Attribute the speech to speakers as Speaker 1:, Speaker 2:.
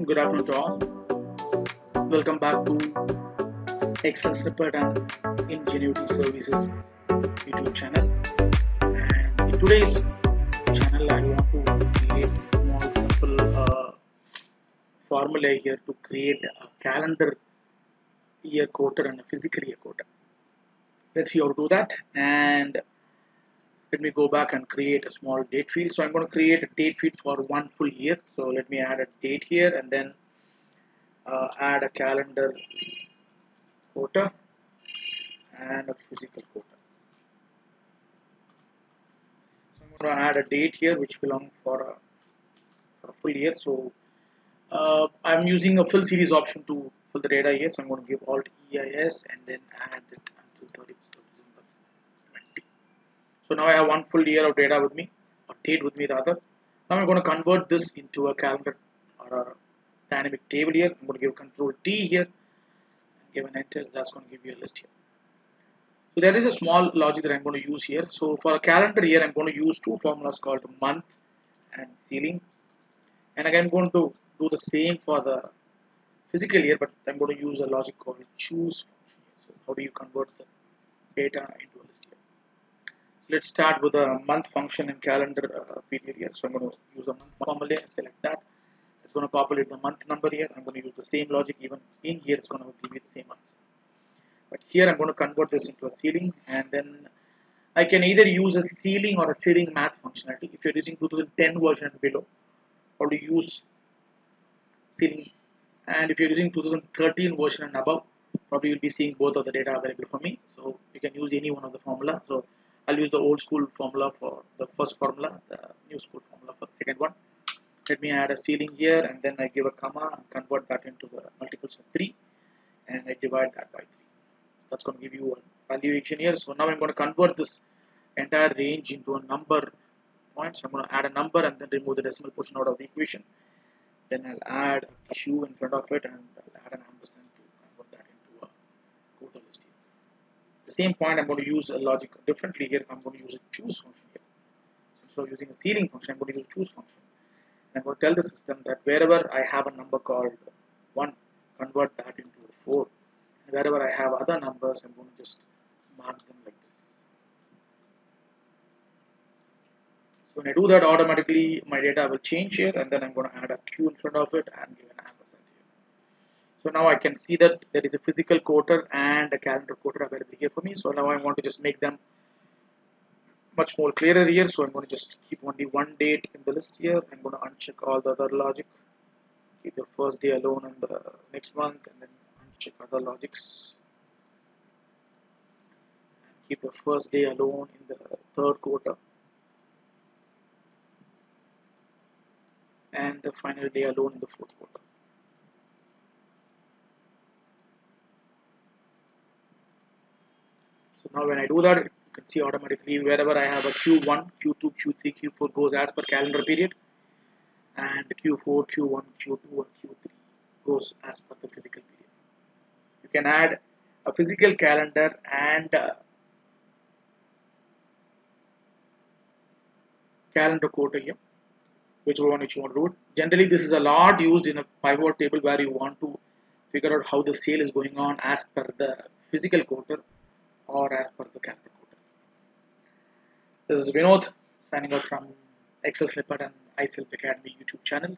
Speaker 1: good afternoon to all. Welcome back to Excel Snippet and Ingenuity Services YouTube channel. And in today's channel, I want to create a small simple formula here to create a calendar year quarter and a physical year quarter. Let's see how to do that. And let me go back and create a small date field. So I'm going to create a date field for one full year. So let me add a date here and then add a calendar quarter and a physical quarter. So I'm going to add a date here which belongs for a full year. So I'm using a fill series option to fill the data here. So I'm going to give Alt EIS and then add it until 31st of December 20. So now I have one full year of data with me, or date with me rather. Now I'm going to convert this into a calendar or a dynamic table here. I'm going to give Control T here and give an enter. That's going to give you a list here. So there is a small logic that I'm going to use here. So for a calendar year, I'm going to use two formulas called month and ceiling. And again, I'm going to do the same for the physical year, but I'm going to use a logic called choose function. So how do you convert the data into a list here? So let's start with a month function and calendar period here. So I'm going to use a month formula and select that. It's going to populate the month number here. I'm going to use the same logic even in here. It's going to give me the same answer. But here I'm going to convert this into a ceiling, and then I can either use a ceiling or a ceiling math functionality. If you're using 2010 version and below, or to use ceiling, and if you're using 2013 version and above, probably you'll be seeing both of the data available for me. So you can use any one of the formula. So I'll use the old school formula for the first formula, the new school formula for the second one. Let me add a ceiling here, and then I give a comma and convert that into the multiples of 3, and I divide that by 3. So that's going to give you a valuation here. So now I'm going to convert this entire range into a number point. So I'm going to add a number and then remove the decimal portion out of the equation. Then I'll add a Q in front of it, and I'll add an ampersand to convert that into a quota list here. The same point, I'm going to use a logic differently here. I'm going to use a choose function here. So instead of using a ceiling function, I'm going to use a choose function. I'm going to tell the system that wherever I have a number called 1, convert that into a 4. And wherever I have other numbers, I'm going to just mark them like this. So when I do that, automatically my data will change here, and then I'm going to add a Q in front of it and give an ampersand here. So now I can see that there is a physical quarter and a calendar quarter available here for me. So now I want to just make them much more clearer here. So I'm going to just keep only one date in the list here. I'm going to uncheck all the other logic, keep the first day alone in the next month, and then uncheck other logics, and keep the first day alone in the third quarter, and the final day alone in the fourth quarter. So now when I do that, you can see automatically wherever I have a Q1, Q2, Q3, Q4 goes as per calendar period, and Q4, Q1, Q2, and Q3 goes as per the physical period. You can add a physical calendar and calendar quarter here, whichever one you want to do. Generally, this is a lot used in a pivot table where you want to figure out how the sale is going on as per the physical quarter or as per the calendar quarter. This is Vinod signing out from Excel Snippet and iSelf Academy YouTube channel.